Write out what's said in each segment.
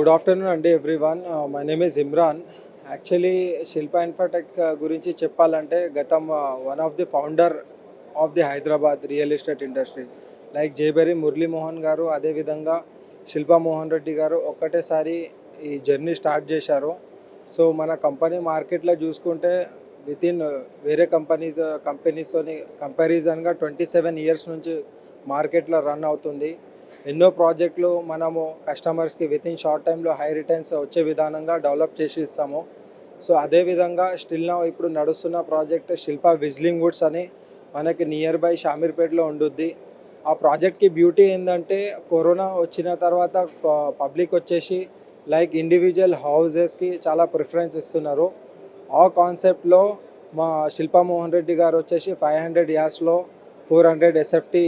Good afternoon అండి everyone. My name is Imran. Actually Shilpa Infotech గురించి చెప్పాలంటే గతం one of the founder of the Hyderabad real estate industry like Jayabheri Murali Mohan గారు, అదేవిధంగా శిల్పా మోహన్ రెడ్డి గారు ఒక్కటేసారి ఈ జర్నీ స్టార్ట్ చేశారు. సో మన కంపెనీ మార్కెట్లో చూసుకుంటే వితిన్ వేరే కంపెనీస్తోని కంపారిజన్గా 27 ఇయర్స్ నుంచి మార్కెట్లో రన్ అవుతుంది. ఎన్నో ప్రాజెక్టులు మనము కస్టమర్స్కి వితిన్ షార్ట్ టైంలో హై రిటర్న్స్ వచ్చే విధానంగా డెవలప్ చేసి ఇస్తాము. సో అదేవిధంగా స్టిల్ నా ఇప్పుడు నడుస్తున్న ప్రాజెక్ట్ శిల్పా విజ్లింగ్ వుడ్స్ అని మనకి నియర్ బై షామీర్పేటలో ఉండుద్ది. ఆ ప్రాజెక్ట్కి బ్యూటీ ఏంటంటే కరోనా వచ్చిన తర్వాత పబ్లిక్ వచ్చేసి లైక్ ఇండివిజువల్ హౌజెస్కి చాలా ప్రిఫరెన్స్ ఇస్తున్నారు. ఆ కాన్సెప్ట్లో మా శిల్పా మోహన్ రెడ్డి గారు వచ్చేసి 500 యార్డ్స్లో 400 ఎస్ఎఫ్టీ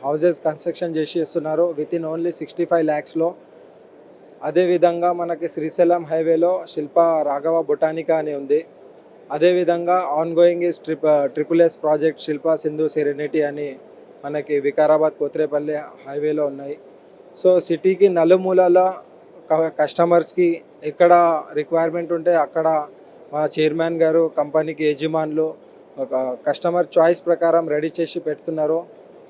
హౌజెస్ కన్స్ట్రక్షన్ చేసి ఇస్తున్నారు వితిన్ ఓన్లీ 65 lakhsలో. అదేవిధంగా మనకి శ్రీశైలం హైవేలో శిల్పా రాఘవ బొటానికా అని ఉంది. అదేవిధంగా ongoing is triple S project Shilpa Sindhu serenity అని మనకి వికారాబాద్ కోత్రేపల్లి హైవేలో ఉన్నాయి. సో సిటీకి నలుమూలల కస్టమర్స్కి ఎక్కడ రిక్వైర్మెంట్ ఉంటే అక్కడ మా చైర్మన్ గారు కంపెనీకి యజమానులు ఒక కస్టమర్ చాయిస్ ప్రకారం రెడీ చేసి పెడుతున్నారు.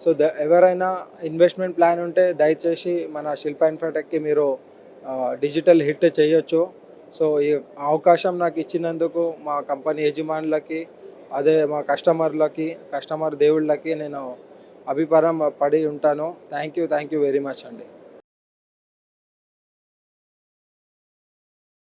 సో ఎవరైనా ఇన్వెస్ట్మెంట్ ప్లాన్ ఉంటే దయచేసి మన శిల్పా ఇన్ఫోటెక్కి మీరు డిజిటల్ హిట్ చేయొచ్చు. సో ఈ అవకాశం నాకు ఇచ్చినందుకు మా కంపెనీ యజమానులకి, అదే మా కస్టమర్ దేవుళ్ళకి నేను అభిప్రాయం పడి ఉంటాను. థ్యాంక్ యూ వెరీ మచ్ అండి.